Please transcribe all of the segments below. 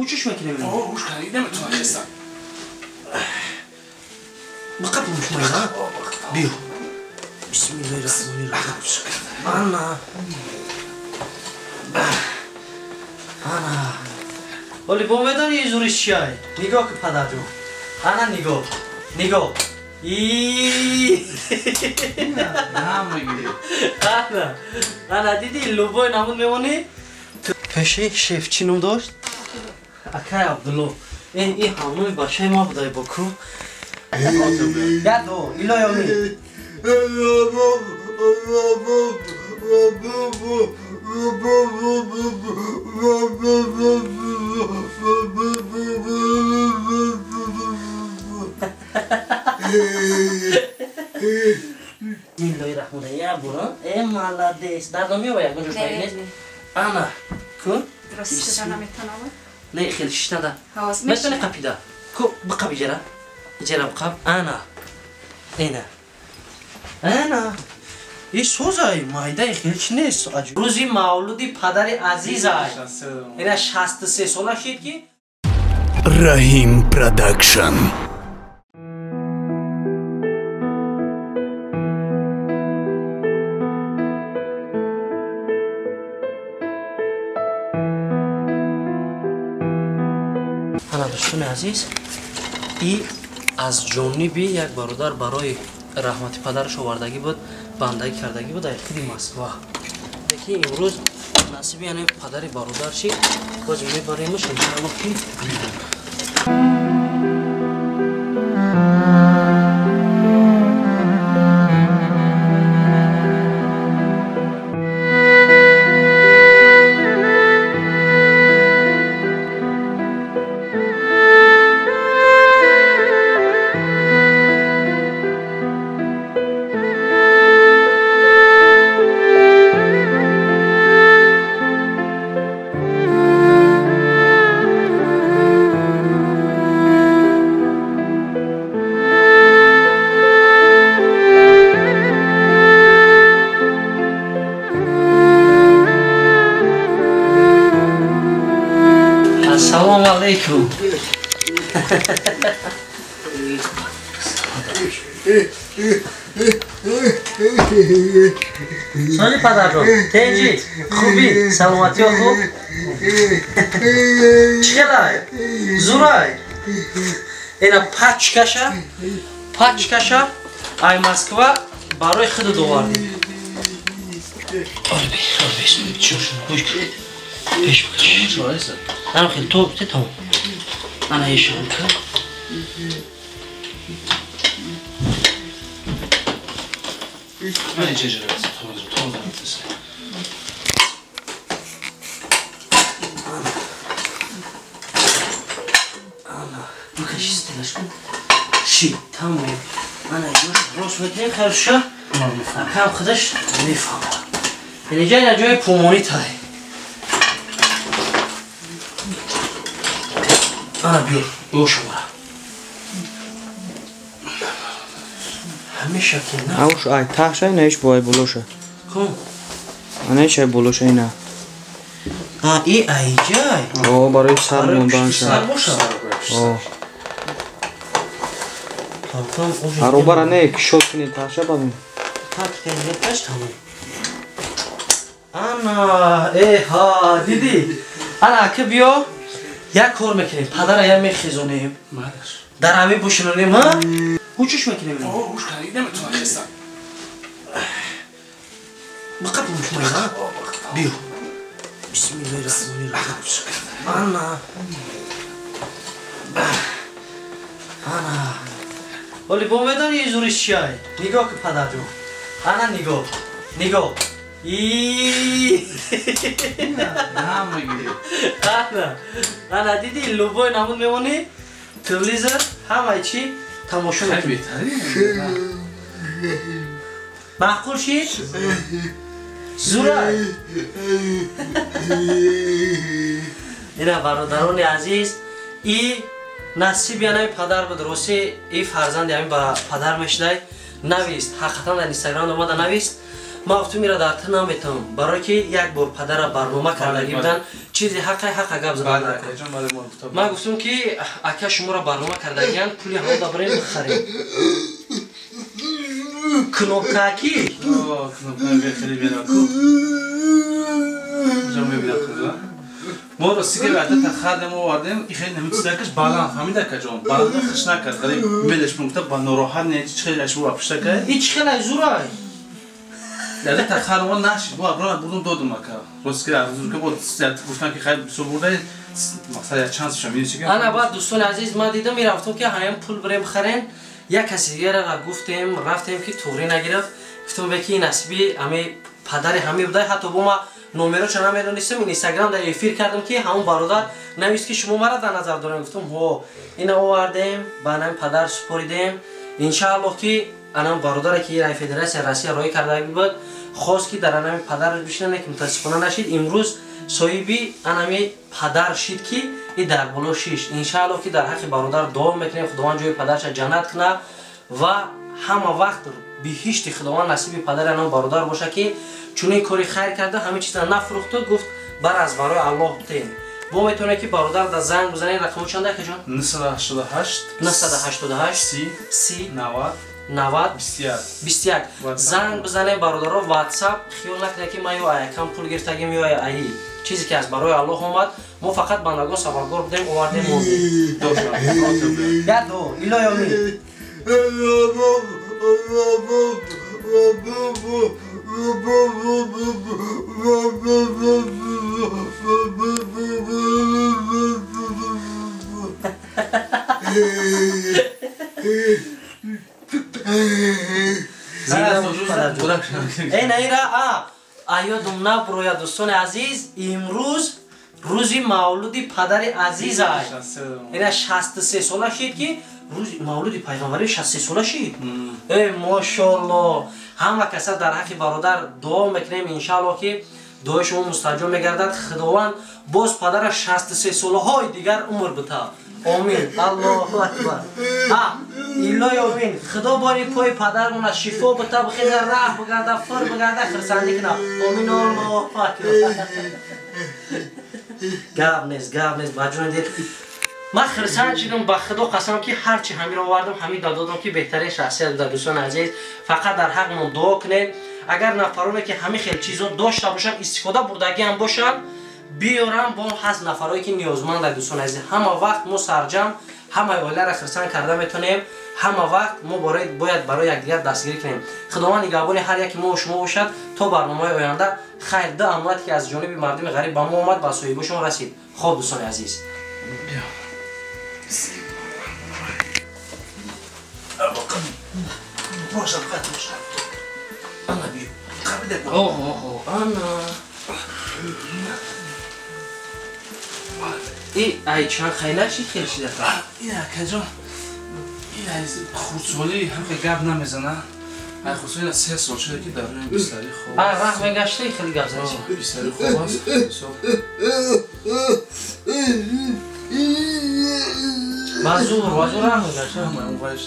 هوچش میکنه من هوش کنی نمیتونم خستم بقى مش ميه بيو بسم الله الرحمن الرحيم انا ولی با میدانی یه جوری چیه نگاه که پدر جو انا نگاه نه میگیری انا دیدی لوبای نمون میمونی پشه شیف چی نم داشت اکای عبدالله این همون باشه ما بودای بکو یادو ایلا یامی Bismillahirrahmanirrahim ya buna. Молодец. Давно миоя, можешь найти? Ана. Ку? درست نمیتونم. نه خیلی شش نده. حواس مثلا قپیدا. کو بقى بجرا. جرا بقى انا. اینا. انا. این سوزای مایده خیلی نیست. روزی مولودی پدر عزیزای. اینا 63 ساله شد که رحیم پروداکشن انا دوستان عزیز این از جانبی یک برادر برای رحمت پدرش آوردگی بود بندگی کردگی بود در خیلی مسکو دیگه امروز نصیب یعنی پدر برادر شد باز میبریمش انشاءالله که السلام علیکم سالی پدر رو تنجی خوبی سلامتی ها خوب چقدر زورای اینا پچ کشه ای مسکوا برای خود دووردی پیش بکش انا خیلی تو بته تمام انا یه شغل کن من چه جرا تو نمیتونم انا بکش استلش کن شی تمام انا یوش روز میتونیم خیرشه کم خودش میفهمم اینجا جای پومونی تای انا بیور شما همه شکل نه اوش ای تاشه نیش بای بلوشه کن نیش ای بلوشه نه ای ای جای او برای سر موندن سر شد باشه او هرو برا نه کشوت کنی تاشه ببین tak تنگتش تمام انا ها دیدی انا که بیا یک کار میکنیم پدر ایم میخیزونیم مادر در همه بوشنونیم ها هوچش میکنیم هوش کنی نمیتونم خستم بقى مش ميه بيو بسم الله الرحمن الرحيم انا ولی با میدانی یه جوری چیه نگاه که پدر جو انا نگاه نه میگیری انا دیدی لوبای نمون میمونی تلویزر همه چی تماشا میکنی معقول شید زورای اینا برادران عزیز ای نصیب یعنی پدر بود راستی ای فرزند یعنی با پدر میشنای نویست حقیقتا در اینستاگرام اومده نویست ما گفتم میره در تن نمیتونم برای که یک بار پدر برنامه کردگی بودن چیزی حق گپ زدن نکن. ما گفتم که اکا شما را برنامه کردگیان پولی همه دا بریم بخریم. کنوبکاکی کنوبکاکی خیلی بیارم جا میبینم خدا ما راستی که وقتا تخردم و واردیم این خیلی نمیتونی درکش بالا فهمیده که جان بالا خش نکرد ولی میلش ممکنه با نراحت نه هیچ خیلی اشو واپس کرد هیچ خیلی زورای یعنی تخرد ما نشید با برای بودم دادم که راستی که از که بود گفتن که خیلی سو برده مثلا چانس شما چیکار انا بعد دوستان عزیز ما دیدم میرفتم که همین پول بریم بخرین یک کسی دیگه را گفتیم رفتیم که توری نگرفت گفتم بکی نصیبی همه پدر همه بوده حتی با ما نمره چنان میدونستم این اینستاگرام در افیر کردم که همون برادر نویست که شما مرا در نظر دارم گفتم هو اینا آوردیم با نام پدر سپریدیم انشاءالله که انام برادر که رای فدراسیون روسیه رای کرده بود خواست که در نام پدرش بشینه که متاسفانه نشید امروز صاحبی انامی پدر شید که این در بالا شیش انشاءالله که در حق برادر دعا میکنیم خداوند جای پدرش جنت کنه و همه وقت بهشت خداوند نصیب پدر انام برادر باشه که چون این کاری خیر کرده همه چیزا نفروخته گفت بر از برای الله بتین با میتونه که برادر در زنگ بزنین رقم چنده که جان 988 988 30 90 21 21 زنگ بزنه برادرها واتساپ خیال نکنه که ما یا کم پول گرفتگیم یا ای چیزی که از برای الله اومد ما فقط بندگان سوالگار بودیم آوردیم موندیم یا دو ایلا یا می این ایرا ایادم نبرویا دوستان عزیز امروز روزی مولودی پدر عزیز است اینا 63 ساله شد که روز مولودی پیغمبر 63 ساله شد ای ماشاءالله همه کسا در حق برادر دعا میکنیم انشاءالله که دعای شما مستجاب میگردد خداوند باز پدر 63 ساله های دیگر عمر بده آمین الله اکبر ایلا آمین خدا باری پای پدرمون شفا بده بخیر راه بگرده فر بگرده خرسندی کنه آمین الله اکبر گاب نیست بجون دیر من خرسند شدم با خدا قسم که هرچی همین رو آوردم همین دادم که بهترین شخصیت در دوستان عزیز فقط در حقمون دعا کنین اگر نفرانی که همین خیلی چیزا داشته باشن استفاده بردگی هم باشن بیارم با هست نفرایی که نیازمند در دوستان عزیز همه وقت ما سرجم همه اوله را خرسند کرده میتونیم همه وقت ما باید برای یکدیگر دستگیری کنیم خداوند نگهبان هر یکی ما و شما باشد تا برنامه آینده خیر ده امانت که از جانب مردم غریب به ما اومد با صاحب شما رسید خب دوستان عزیز باشه انا بیو قبل اوه انا ای چند خیلی چی خیلی شده این کجا این خودسولی هم که گپ نمیزنه من خودسولی 3 سال شده که دارم بیستری خوب راه میگشته خیلی گپ زنی بیستری خوب است بازور راه میگشته همه اون وایش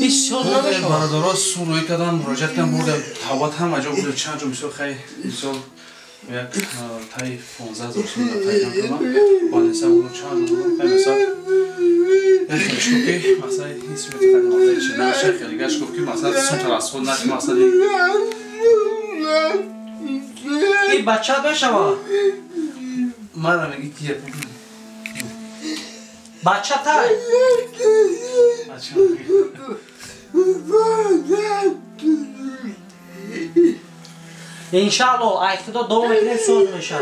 بسیار نمیشه برادرها سون روی کردن مراجعت کردن بردم توات هم اجا بوده چند جو میشه خیلی میشه یک تای 15,000 سون تای کم کنم با نسا بودم چند جو بودم خیلی مثلا خیلیش که مثلا هیچ میتونم مثلا چه نشه خیلی گشت که مثلا سون تراس خود نشه مثلا این بچه بشوا من رو میگی که بچه تای انشاءالله ای خدا دوم میکنیم سوز میشن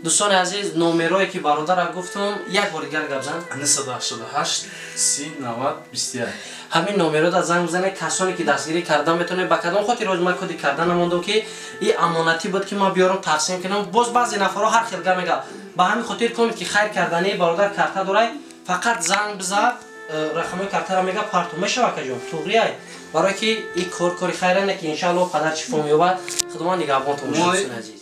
دوستان عزیز نمرایی که برادر گفتم یک بار دیگر گپ زن 988 30 90 21 همین نمره را زنگ بزنه کسانی که دستگیری کردن میتونه با کدام خاطر روز ما کدی کردن نمونده که این امانتی بود که ما بیارم تقسیم کنم باز بعضی نفرها هر خیلی میگه با همین خاطر کنید که خیر کردنی برادر کارت داره فقط زنگ بزن رقم کارت را میگه پارتو میشه که جون توریای برای که این کاری خیره نه که ان شاء الله پدر شفا میوبد خداوند نگهبانتون باشه عزیز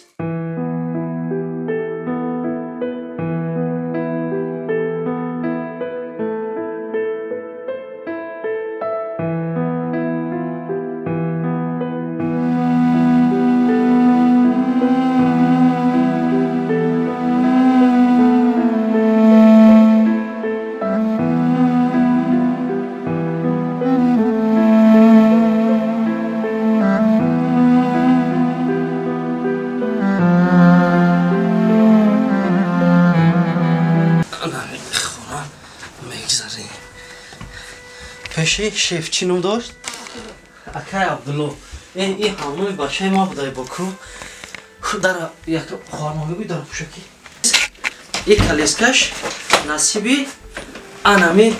شی شیف چی نام داشت؟ اکای عبدالله این همون بچه ما بودای بکو در یک خانواده در پوشکی این کلیسکش نصیبی انمی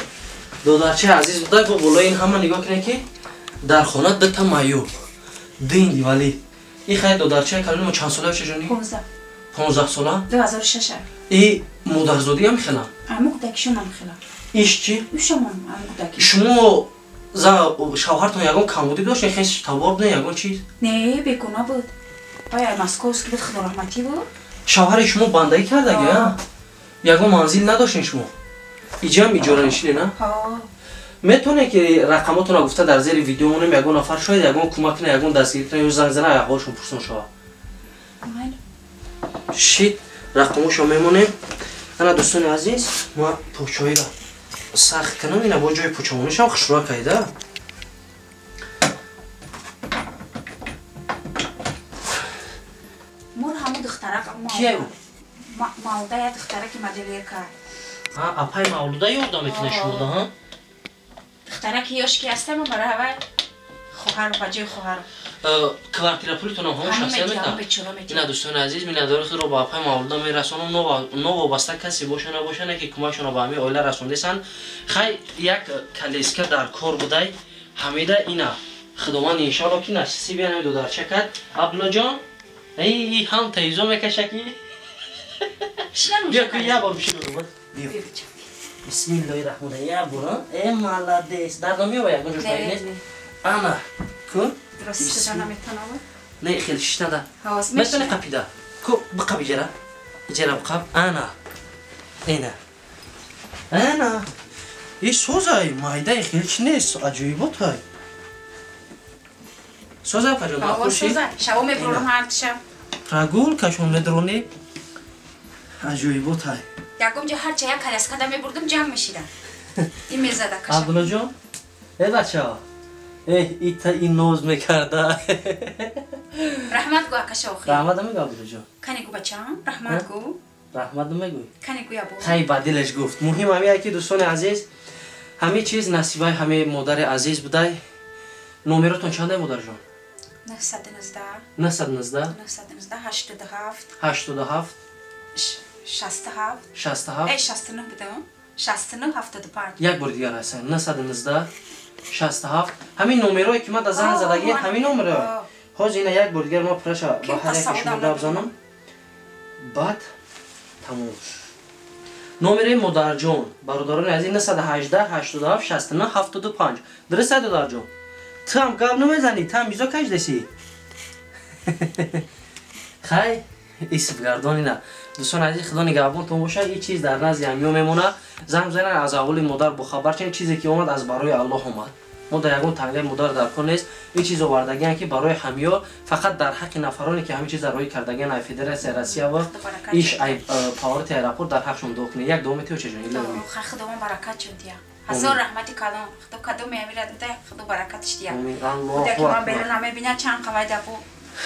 دودرچه عزیز بودای با بالای این همه نگاه کنه که در خانه دتا مایو دینگی ولی این خیلی دودرچه کلون ما چند ساله چجونی؟ 15 ساله؟ 2006 این مادرزادی هم خیلم؟ امو کودکشون هم خیلم ایش چی؟ شما امو کودکی شما شوهرتون یگان کمبودی داشت یا خیلی تبار بودن یگان چیز؟ نه بیگناه بود آیا مسکوس بود خدا رحمتی بود شوهر شما بندگی کرده گه؟ یگان منزل نداشتین شما؟ ایجا هم ایجاره نشینه نه؟ ها میتونه که رقماتون رو گفته در زیر ویدیو مونم یگان نفر شاید یگان کمک کنه یگان دستگیر کنه یا زنگ زنه یقاشون پرسون شما شید رقماشو میمونیم انا دوستان عزیز ما پوچایی را سخت کنم اینا با جای پوچمونش هم خشرا کایده مور همو دخترک کیه او؟ مالده یا دخترک مدلیه کرد اپای مولوده یورده میتونه شورده ها؟ دخترک یاش که هسته من برای همه خوهر بجای خوهر کوارتیرا پولیتون هم همون شخصیه میتن اینا دوستان عزیز مینداره خود رو با اپای مولوده میرسونم نو وابسته کسی باشه نباشه که کمکشون رو با همه آیله رسوندیسن خیلی یک کلیسکه در کار بوده همیده اینا خداوند انشالله که نصیبی نمی دو در چکد عبدالله جان ای هم تیزو میکشه کی بیا که یه بار بشین رو بیا بسم الله الرحمن الرحیم یه بار ای مالدیس در نمی باید گنجوش باید انا کن درست شده نمیتونه نه خیلی شش نده حواس میتونه قپیده کو بقبی جرا جرا بقب انا اینا انا این سوزای مایده خیلی چی نیست عجیبات های سوزای پجان حواس سوزای شبا میبرونم هر شب رگول کشون میدرونی عجیبات های یکم جا هر چه یک کلیسکه دا میبردم جمع میشیدن این میزده کشم عبدالله جان ای بچه ها این نوز میکرده رحمت گو اکشا اخی رحمت میگو عبدالله جان کنی گو بچم رحمت گو رحمت میگوی کنی گو یا بو خیلی بدلش گفت مهم همیه که دوستان عزیز همه چیز نصیبای همه مادر عزیز بوده نومراتون چنده مادر جان 919 919 919 87 87 67 67 ای 69 بودم 69 75 یک بار دیگر هستن 919 67 همین نومرایی که ما در زن زدگی همین نومره حاج اینا یک بار دیگر ما پرش با هر یک شما بزنم بعد تموم نومره مادر جان برادران عزیز 918 87 69 75 درسته دادر جان تو هم قبل نمیزنی تو هم بیزا کج دسی خیلی ایسف گردانی نه دوستان عزیز خدا نگهبانتون باشه این چیز در نزد یمیو میمونه زنگ زنن از اول مادر بخبر چنین چیزی که اومد از برای الله اومد ما در یگون تنگه مادر در کار نیست این چیز آوردگی که برای همیا فقط در حق نفرانی که همین چیز در روی کردگی ای فدراسیون روسیه و ایش ای پاورت ایرپورت در حقشون دوکنه یک دوم تو چه جوری لمی خدا من برکت شد دیا هزار رحمتی کلام خدا کدوم میمیرد ده خدا برکتش دیا الله که من بیرون نمیبینه چند قواعد ابو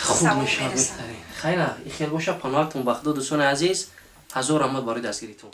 خوب میشه خیلی خیلی باشه پناهتون بخدا دوستان عزیز هزار رحمت برای دستگیریتون